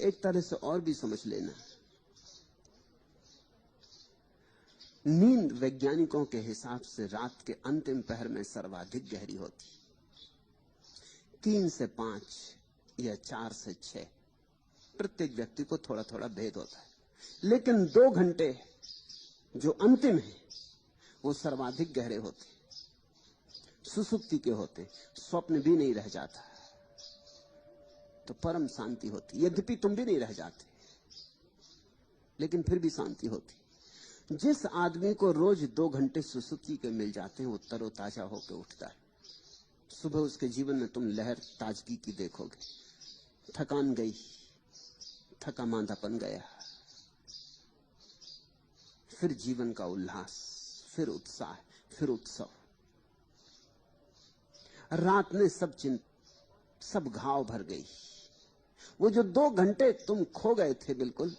एक तरह से और भी समझ लेना, नींद वैज्ञानिकों के हिसाब से रात के अंतिम पहर में सर्वाधिक गहरी होती, 3 से 5 या 4 से 6। प्रत्येक व्यक्ति को थोड़ा थोड़ा भेद होता है, लेकिन 2 घंटे जो अंतिम है वो सर्वाधिक गहरे होते, सुसुप्ति के होते, स्वप्न भी नहीं रह जाता, तो परम शांति होती। यद्यपि तुम भी नहीं रह जाते, लेकिन फिर भी शांति होती। जिस आदमी को रोज 2 घंटे सुसुप्ति के मिल जाते हैं वो तरोताजा होकर उठता है। सुबह उसके जीवन में तुम लहर ताजगी की देखोगे, थकान गई, थका मांदापन गया, फिर जीवन का उल्लास, फिर उत्साह, फिर उत्सव। रात ने सब घाव भर गई। वो जो 2 घंटे तुम खो गए थे, बिल्कुल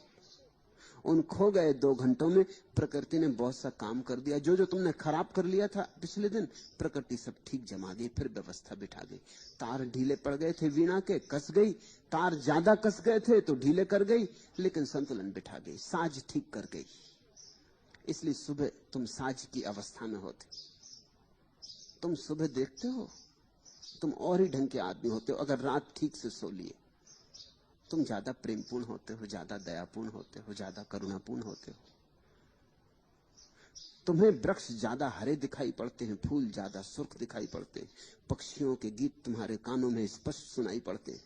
उन खो गए 2 घंटों में प्रकृति ने बहुत सा काम कर दिया। जो तुमने खराब कर लिया था पिछले दिन, प्रकृति सब ठीक जमा दी, फिर व्यवस्था बिठा गई। तार ढीले पड़ गए थे वीणा के, कस गई। तार ज्यादा कस गए थे तो ढीले कर गई, लेकिन संतुलन बिठा गई, साज ठीक कर गई। इसलिए सुबह तुम साज की अवस्था में होते। तुम सुबह देखते हो तुम और ही ढंग के आदमी होते हो अगर रात ठीक से सो लिए। तुम ज्यादा प्रेमपूर्ण होते हो, ज्यादा दयापूर्ण होते हो, ज्यादा करुणापूर्ण होते हो। तुम्हें वृक्ष ज्यादा हरे दिखाई पड़ते हैं, फूल ज्यादा सुर्ख दिखाई पड़ते हैं, पक्षियों के गीत तुम्हारे कानों में स्पष्ट सुनाई पड़ते हैं।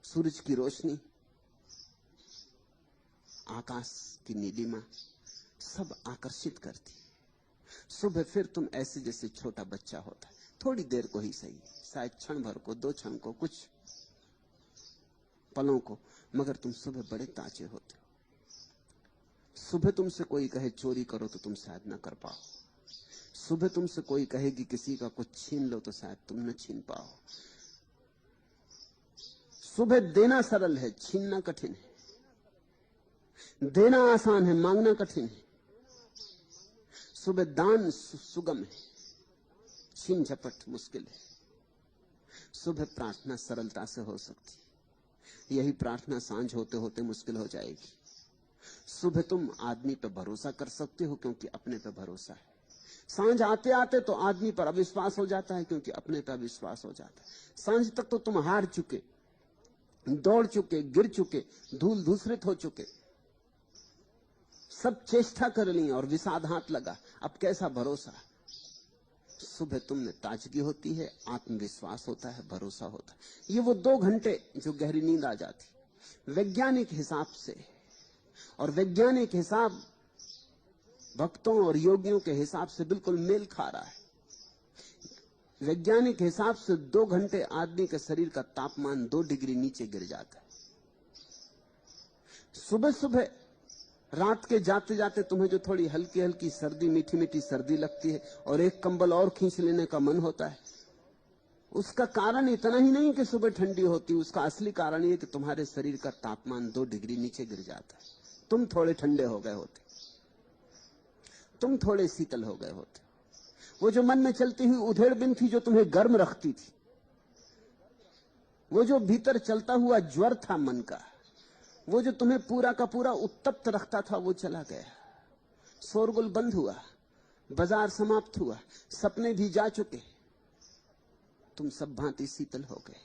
सूरज की रोशनी, आकाश की नीलिमा सब आकर्षित करती। सुबह फिर तुम ऐसे जैसे छोटा बच्चा होता है, थोड़ी देर को ही सही, शायद क्षण भर को, 2 क्षण को, कुछ पलों को, मगर तुम सुबह बड़े ताजे होते हो। सुबह तुमसे कोई कहे चोरी करो तो तुम शायद न कर पाओ। सुबह तुमसे कोई कहे कि किसी का कुछ छीन लो तो शायद तुम न छीन पाओ। सुबह देना सरल है, छीनना कठिन है। देना आसान है, मांगना कठिन है। सुबह दान सुगम है, छीन झपट मुश्किल है। सुबह प्रार्थना सरलता से हो सकती, यही प्रार्थना सांझ होते होते मुश्किल हो जाएगी। सुबह तुम आदमी पर भरोसा कर सकते हो क्योंकि अपने पर भरोसा है। सांझ आते आते तो आदमी पर अविश्वास हो जाता है क्योंकि अपने पर अविश्वास हो जाता है। सांझ तक तो तुम हार चुके, दौड़ चुके, गिर चुके, धूल धूसरित हो चुके, सब चेष्टा कर ली और विषाद हाथ लगा। अब कैसा भरोसा? सुबह तुम में ताजगी होती है, आत्मविश्वास होता है, भरोसा होता है। ये वो 2 घंटे जो गहरी नींद आ जाती। वैज्ञानिक हिसाब से, और वैज्ञानिक हिसाब भक्तों और योगियों के हिसाब से बिल्कुल मेल खा रहा है। वैज्ञानिक हिसाब से 2 घंटे आदमी के शरीर का तापमान 2 डिग्री नीचे गिर जाता है। सुबह सुबह रात के जाते जाते तुम्हें जो थोड़ी हल्की हल्की सर्दी, मीठी मीठी सर्दी लगती है और एक कंबल और खींच लेने का मन होता है, उसका कारण इतना ही नहीं कि सुबह ठंडी होती, उसका असली कारण ये कि तुम्हारे शरीर का तापमान 2 डिग्री नीचे गिर जाता है। तुम थोड़े ठंडे हो गए होते, तुम थोड़े शीतल हो गए होते। वो जो मन में चलती हुई उधेड़बिन थी जो तुम्हें गर्म रखती थी, वो जो भीतर चलता हुआ ज्वर था मन का, वो जो तुम्हें पूरा का पूरा उत्तप्त रखता था, वो चला गया। शोरगुल बंद हुआ, बाजार समाप्त हुआ, सपने भी जा चुके, तुम सब भांति शीतल हो गए।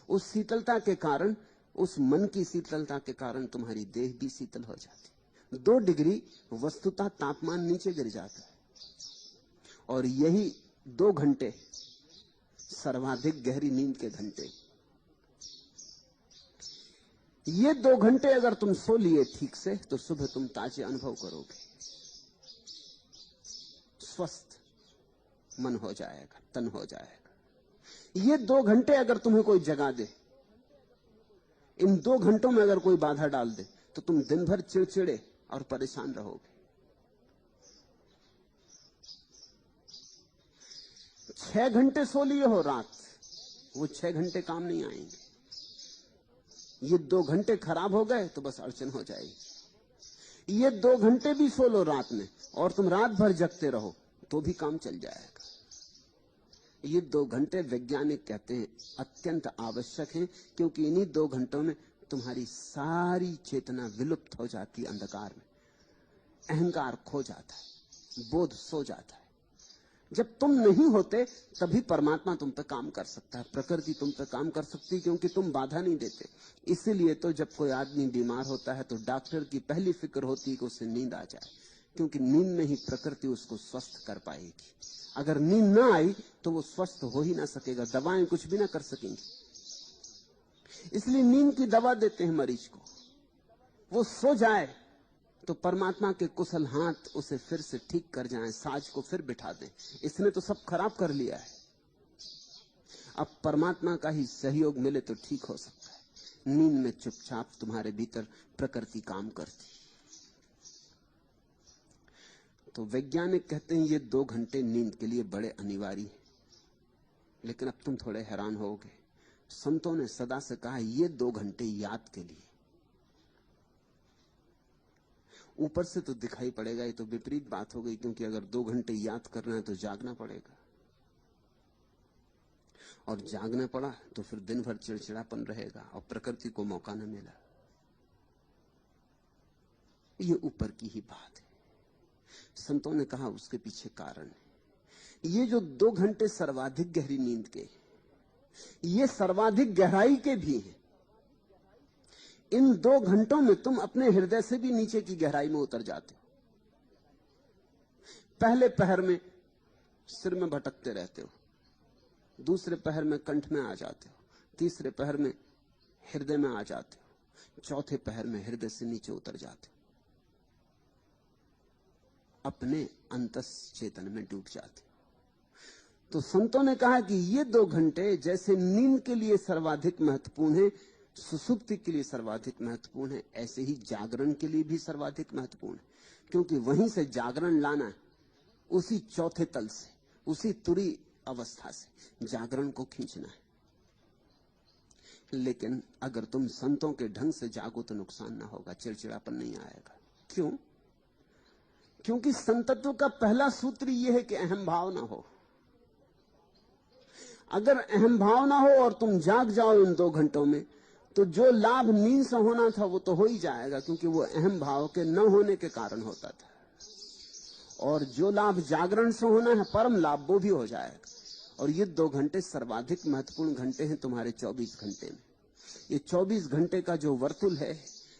उस शीतलता के कारण, उस मन की शीतलता के कारण तुम्हारी देह भी शीतल हो जाती। 2 डिग्री वस्तुतः तापमान नीचे गिर जाता है। और यही 2 घंटे सर्वाधिक गहरी नींद के घंटे। ये 2 घंटे अगर तुम सो लिए ठीक से तो सुबह तुम ताजे अनुभव करोगे, स्वस्थ मन हो जाएगा, तन हो जाएगा। ये 2 घंटे अगर तुम्हें कोई जगा दे, इन 2 घंटों में अगर कोई बाधा डाल दे तो तुम दिन भर चिड़चिड़े और परेशान रहोगे। 6 घंटे सो लिए हो रात, वो 6 घंटे काम नहीं आएंगे। ये 2 घंटे खराब हो गए तो बस अड़चन हो जाएगी। ये 2 घंटे भी सो लो रात में और तुम रात भर जगते रहो तो भी काम चल जाएगा। ये 2 घंटे वैज्ञानिक कहते हैं अत्यंत आवश्यक हैं, क्योंकि इन्हीं 2 घंटों में तुम्हारी सारी चेतना विलुप्त हो जाती है अंधकार में, अहंकार खो जाता है, बोध सो जाता है। जब तुम नहीं होते तभी परमात्मा तुम पे काम कर सकता है, प्रकृति तुम पे काम कर सकती है, क्योंकि तुम बाधा नहीं देते। इसीलिए तो जब कोई आदमी बीमार होता है तो डॉक्टर की पहली फिक्र होती है कि उसे नींद आ जाए, क्योंकि नींद में ही प्रकृति उसको स्वस्थ कर पाएगी। अगर नींद ना आई तो वो स्वस्थ हो ही ना सकेगा, दवाएं कुछ भी ना कर सकेंगी। इसलिए नींद की दवा देते हैं मरीज को, वो सो जाए तो परमात्मा के कुशल हाथ उसे फिर से ठीक कर जाएं, साज को फिर बिठा दें। इसने तो सब खराब कर लिया है, अब परमात्मा का ही सहयोग मिले तो ठीक हो सकता है। नींद में चुपचाप तुम्हारे भीतर प्रकृति काम करती। तो वैज्ञानिक कहते हैं ये 2 घंटे नींद के लिए बड़े अनिवार्य हैं। लेकिन अब तुम थोड़े हैरान होगे, संतों ने सदा से कहा ये 2 घंटे याद के लिए। ऊपर से तो दिखाई पड़ेगा ये तो विपरीत बात हो गई, क्योंकि अगर 2 घंटे याद करना है तो जागना पड़ेगा, और जागना पड़ा तो फिर दिन भर चिड़चिड़ापन रहेगा और प्रकृति को मौका न मिला। ये ऊपर की ही बात है। संतों ने कहा उसके पीछे कारण है। ये जो 2 घंटे सर्वाधिक गहरी नींद के, ये सर्वाधिक गहराई के भी हैं। इन 2 घंटों में तुम अपने हृदय से भी नीचे की गहराई में उतर जाते हो। पहले पहर में सिर में भटकते रहते हो, दूसरे पहर में कंठ में आ जाते हो, तीसरे पहर में हृदय में आ जाते हो, चौथे पहर में हृदय से नीचे उतर जाते हो, अपने अंतस चेतन में डूब जाते हो। तो संतों ने कहा कि ये 2 घंटे जैसे नींद के लिए सर्वाधिक महत्वपूर्ण है, सुसुप्ति के लिए सर्वाधिक महत्वपूर्ण है, ऐसे ही जागरण के लिए भी सर्वाधिक महत्वपूर्ण है, क्योंकि वहीं से जागरण लाना है, उसी चौथे तल से, उसी तुरी अवस्था से जागरण को खींचना है। लेकिन अगर तुम संतों के ढंग से जागो तो नुकसान ना होगा, चिड़चिड़ापन नहीं आएगा। क्यों? क्योंकि संतत्व का पहला सूत्र यह है कि अहम भाव ना हो। अगर अहम भाव ना हो और तुम जाग जाओ इन 2 घंटों में, तो जो लाभ नींद से होना था वो तो हो ही जाएगा, क्योंकि वो अहम भाव के न होने के कारण होता था। और जो लाभ जागरण से होना है, परम लाभ, वो भी हो जाएगा। और ये 2 घंटे सर्वाधिक महत्वपूर्ण घंटे हैं तुम्हारे 24 घंटे में। ये 24 घंटे का जो वर्तुल है,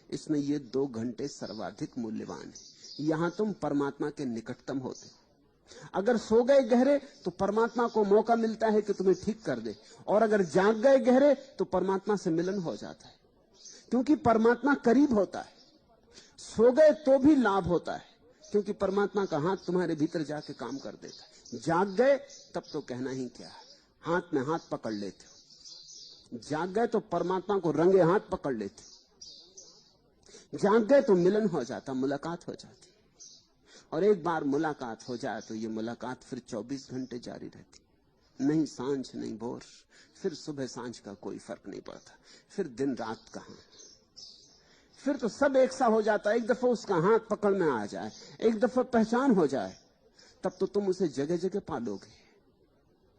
इसमें ये 2 घंटे सर्वाधिक मूल्यवान है। यहां तुम परमात्मा के निकटतम होते हो। अगर सो गए गहरे तो परमात्मा को मौका मिलता है कि तुम्हें ठीक कर दे, और अगर जाग गए गहरे तो परमात्मा से मिलन हो जाता है, क्योंकि परमात्मा करीब होता है। सो गए तो भी लाभ होता है, क्योंकि परमात्मा का हाथ तुम्हारे भीतर जाके काम कर देता है। जाग गए तब तो कहना ही क्या, हाथ में हाथ पकड़ लेते हो। जाग गए तो परमात्मा को रंगे हाथ पकड़ लेते हो। जाग गए तो मिलन हो जाता, मुलाकात हो जाती। और एक बार मुलाकात हो जाए तो ये मुलाकात फिर 24 घंटे जारी रहती, नहीं सांझ नहीं भोर, फिर सुबह सांझ का कोई फर्क नहीं पड़ता, फिर दिन रात कहां, फिर तो सब एक सा हो जाता है। एक दफा उसका हाथ पकड़ में आ जाए, एक दफा पहचान हो जाए, तब तो तुम उसे जगह जगह पालोगे,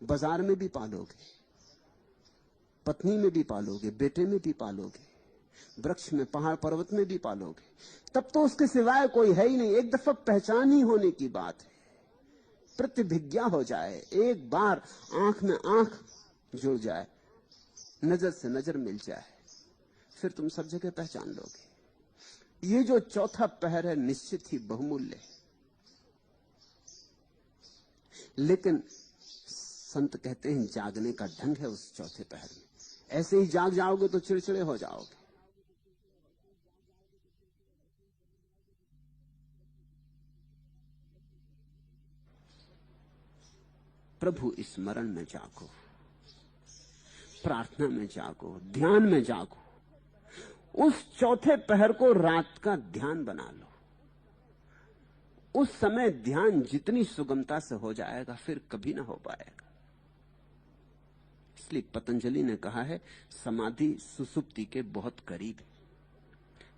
बाजार में भी पालोगे, पत्नी में भी पालोगे, बेटे में भी पालोगे, वृक्ष में, पहाड़ पर्वत में भी पालोगे। तब तो उसके सिवाय कोई है ही नहीं। एक दफा पहचान ही होने की बात है, प्रतिभिज्ञा हो जाए, एक बार आंख में आंख जुड़ जाए, नजर से नजर मिल जाए, फिर तुम सब जगह पहचान लोगे। ये जो चौथा पहर है निश्चित ही बहुमूल्य है। लेकिन संत कहते हैं जागने का ढंग है उस चौथे पहर में। ऐसे ही जाग जाओगे तो चिड़चिड़े हो जाओगे। प्रभु स्मरण में जागो, प्रार्थना में जागो, ध्यान में जागो। उस चौथे पहर को रात का ध्यान बना लो। उस समय ध्यान जितनी सुगमता से हो जाएगा फिर कभी ना हो पाएगा। इसलिए पतंजलि ने कहा है समाधि सुसुप्ति के बहुत करीब है।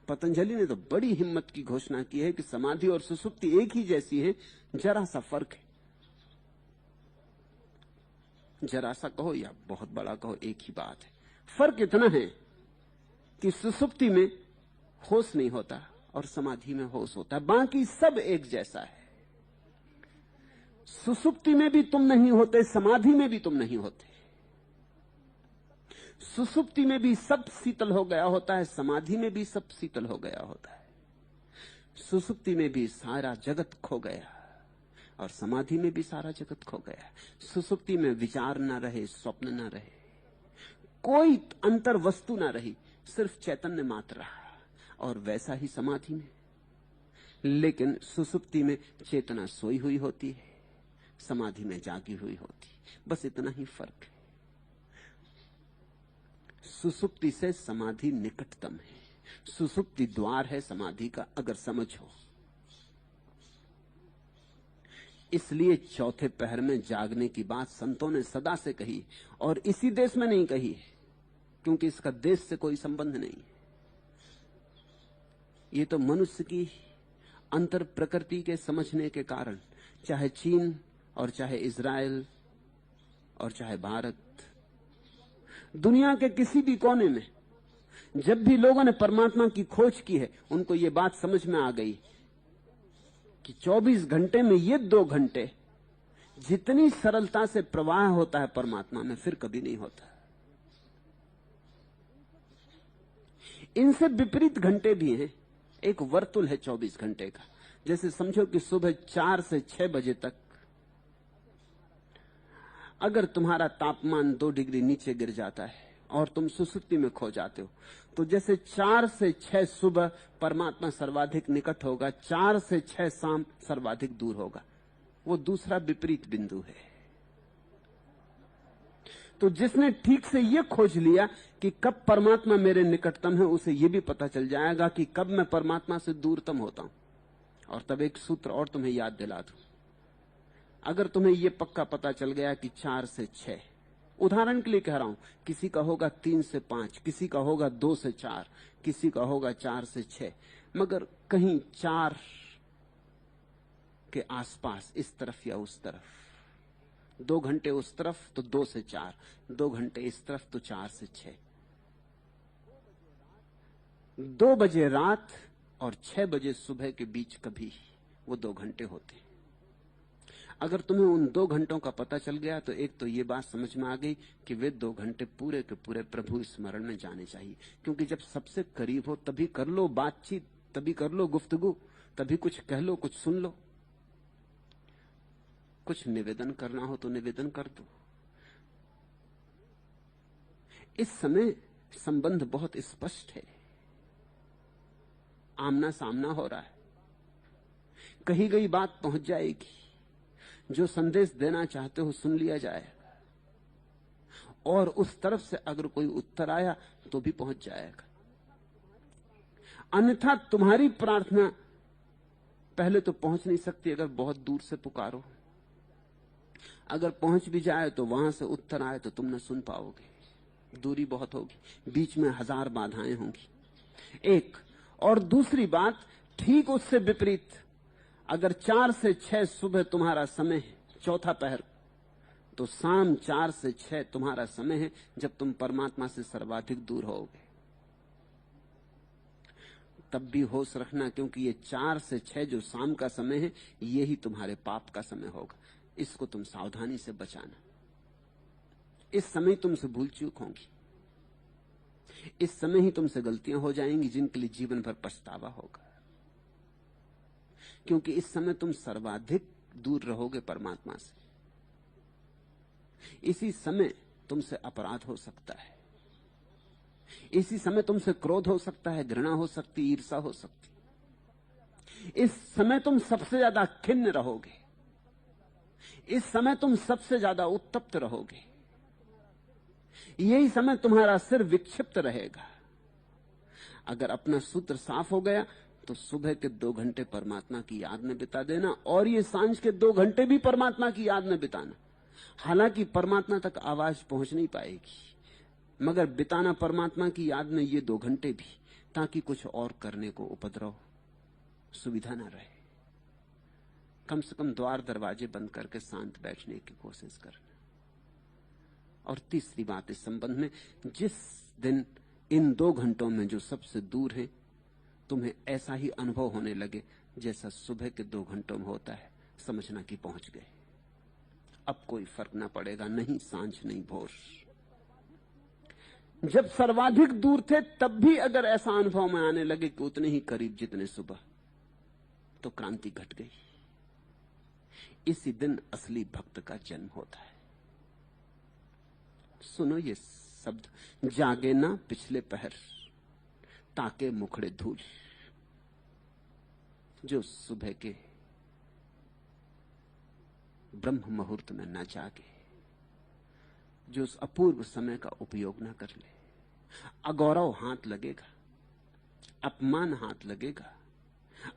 पतंजलि ने तो बड़ी हिम्मत की घोषणा की है कि समाधि और सुसुप्ति एक ही जैसी है, जरा सा फर्क है। जरा सा कहो या बहुत बड़ा कहो, एक ही बात है। फर्क इतना है कि सुसुप्ति में होश नहीं होता और समाधि में होश होता है, बाकी सब एक जैसा है। सुसुप्ति में भी तुम नहीं होते, समाधि में भी तुम नहीं होते। सुसुप्ति में भी सब शीतल हो गया होता है, समाधि में भी सब शीतल हो गया होता है। सुसुप्ति में भी सारा जगत खो गया और समाधि में भी सारा जगत खो गया। सुसुप्ति में विचार ना रहे, स्वप्न ना रहे, कोई अंतर वस्तु ना रही, सिर्फ चैतन्य मात्र रहा। और वैसा ही समाधि में, लेकिन सुसुप्ति में चेतना सोई हुई होती है, समाधि में जागी हुई होती है। बस इतना ही फर्क है। सुसुप्ति से समाधि निकटतम है। सुसुप्ति द्वार है समाधि का, अगर समझो। इसलिए चौथे पहर में जागने की बात संतों ने सदा से कही, और इसी देश में नहीं कही है, क्योंकि इसका देश से कोई संबंध नहीं है। ये तो मनुष्य की अंतर प्रकृति के समझने के कारण, चाहे चीन और चाहे इजराइल और चाहे भारत, दुनिया के किसी भी कोने में जब भी लोगों ने परमात्मा की खोज की है, उनको ये बात समझ में आ गई कि 24 घंटे में ये 2 घंटे जितनी सरलता से प्रवाह होता है परमात्मा में, फिर कभी नहीं होता। इनसे विपरीत घंटे भी हैं। एक वर्तुल है 24 घंटे का। जैसे समझो कि सुबह 4 से 6 बजे तक अगर तुम्हारा तापमान 2 डिग्री नीचे गिर जाता है और तुम सुसुप्ति में खो जाते हो, तो जैसे 4 से 6 सुबह परमात्मा सर्वाधिक निकट होगा, 4 से 6 शाम सर्वाधिक दूर होगा। वो दूसरा विपरीत बिंदु है। तो जिसने ठीक से ये खोज लिया कि कब परमात्मा मेरे निकटतम है, उसे ये भी पता चल जाएगा कि कब मैं परमात्मा से दूरतम होता हूं। और तब एक सूत्र और तुम्हें याद दिला दूं। अगर तुम्हें यह पक्का पता चल गया कि 4 से 6, उदाहरण के लिए कह रहा हूं, किसी का होगा 3 से 5, किसी का होगा 2 से 4, किसी का होगा 4 से 6, मगर कहीं 4 के आसपास, इस तरफ या उस तरफ, 2 घंटे उस तरफ तो 2 से 4, 2 घंटे इस तरफ तो 4 से 6। 2 बजे रात और 6 बजे सुबह के बीच कभी वो 2 घंटे होते हैं। अगर तुम्हें उन 2 घंटों का पता चल गया तो एक तो ये बात समझ में आ गई कि वे 2 घंटे पूरे के पूरे प्रभु स्मरण में जाने चाहिए। क्योंकि जब सबसे करीब हो तभी कर लो बातचीत, तभी कर लो गुफ्तगू, तभी कुछ कह लो, कुछ सुन लो, कुछ निवेदन करना हो तो निवेदन कर दो। इस समय संबंध बहुत स्पष्ट है, आमना सामना हो रहा है। कही गई बात पहुंच जाएगी, जो संदेश देना चाहते हो सुन लिया जाएगा, और उस तरफ से अगर कोई उत्तर आया तो भी पहुंच जाएगा। अन्यथा तुम्हारी प्रार्थना पहले तो पहुंच नहीं सकती अगर बहुत दूर से पुकारो। अगर पहुंच भी जाए तो वहां से उत्तर आए तो तुम न सुन पाओगे, दूरी बहुत होगी, बीच में 1000 बाधाएं होंगी। एक और दूसरी बात ठीक उससे विपरीत, अगर 4 से 6 सुबह तुम्हारा समय है, चौथा पहर, तो शाम 4 से 6 तुम्हारा समय है जब तुम परमात्मा से सर्वाधिक दूर होगे। तब भी होश रखना, क्योंकि ये 4 से 6 जो शाम का समय है, यही तुम्हारे पाप का समय होगा। इसको तुम सावधानी से बचाना। इस समय तुमसे भूल चूक होंगी, इस समय ही तुमसे गलतियां हो जाएंगी जिनके लिए जीवन भर पछतावा होगा। क्योंकि इस समय तुम सर्वाधिक दूर रहोगे परमात्मा से। इसी समय तुमसे अपराध हो सकता है, इसी समय तुमसे क्रोध हो सकता है, घृणा हो सकती, ईर्ष्या हो सकती। इस समय तुम सबसे ज्यादा खिन्न रहोगे, इस समय तुम सबसे ज्यादा उत्तप्त रहोगे, यही समय तुम्हारा सिर विक्षिप्त रहेगा। अगर अपना सूत्र साफ हो गया तो सुबह के 2 घंटे परमात्मा की याद में बिता देना, और ये सांझ के 2 घंटे भी परमात्मा की याद में बिताना। हालांकि परमात्मा तक आवाज पहुंच नहीं पाएगी, मगर बिताना परमात्मा की याद में ये 2 घंटे भी, ताकि कुछ और करने को उपद्रव सुविधा ना रहे। कम से कम द्वार दरवाजे बंद करके शांत बैठने की कोशिश करना। और तीसरी बात इस संबंध में, जिस दिन इन 2 घंटों में जो सबसे दूर है तुम्हें ऐसा ही अनुभव होने लगे जैसा सुबह के 2 घंटों में होता है, समझना कि पहुंच गए। अब कोई फर्क ना पड़ेगा, नहीं सांझ नहीं भोर। जब सर्वाधिक दूर थे तब भी अगर ऐसा अनुभव में आने लगे कि उतने ही करीब जितने सुबह, तो क्रांति घट गई। इसी दिन असली भक्त का जन्म होता है। सुनो ये शब्द, जागे ना पिछले पहर ताके मुखड़े धूल। जो सुबह के ब्रह्म मुहूर्त में न जागे, जो उस अपूर्व समय का उपयोग न कर ले, अगौरव हाथ लगेगा, अपमान हाथ लगेगा,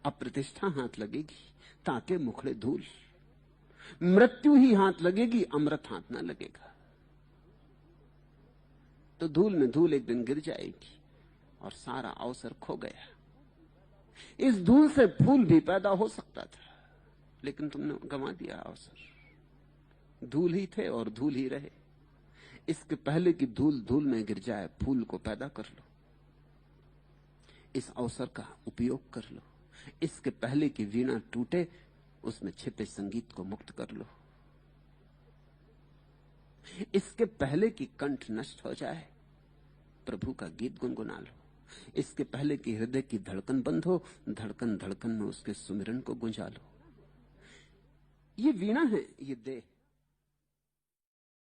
अप्रतिष्ठा हाथ लगेगी, ताके मुखड़े धूल। मृत्यु ही हाथ लगेगी, अमृत हाथ ना लगेगा। तो धूल में धूल एक दिन गिर जाएगी और सारा अवसर खो गया। इस धूल से फूल भी पैदा हो सकता था, लेकिन तुमने गंवा दिया अवसर। धूल ही थे और धूल ही रहे। इसके पहले कि धूल धूल में गिर जाए, फूल को पैदा कर लो। इस अवसर का उपयोग कर लो। इसके पहले कि वीणा टूटे, उसमें छिपे संगीत को मुक्त कर लो। इसके पहले कि कंठ नष्ट हो जाए, प्रभु का गीत गुनगुना लो। इसके पहले कि हृदय की धड़कन बंद हो, धड़कन धड़कन में उसके सुमिरन को गुंजा लो। ये वीणा है, ये देह।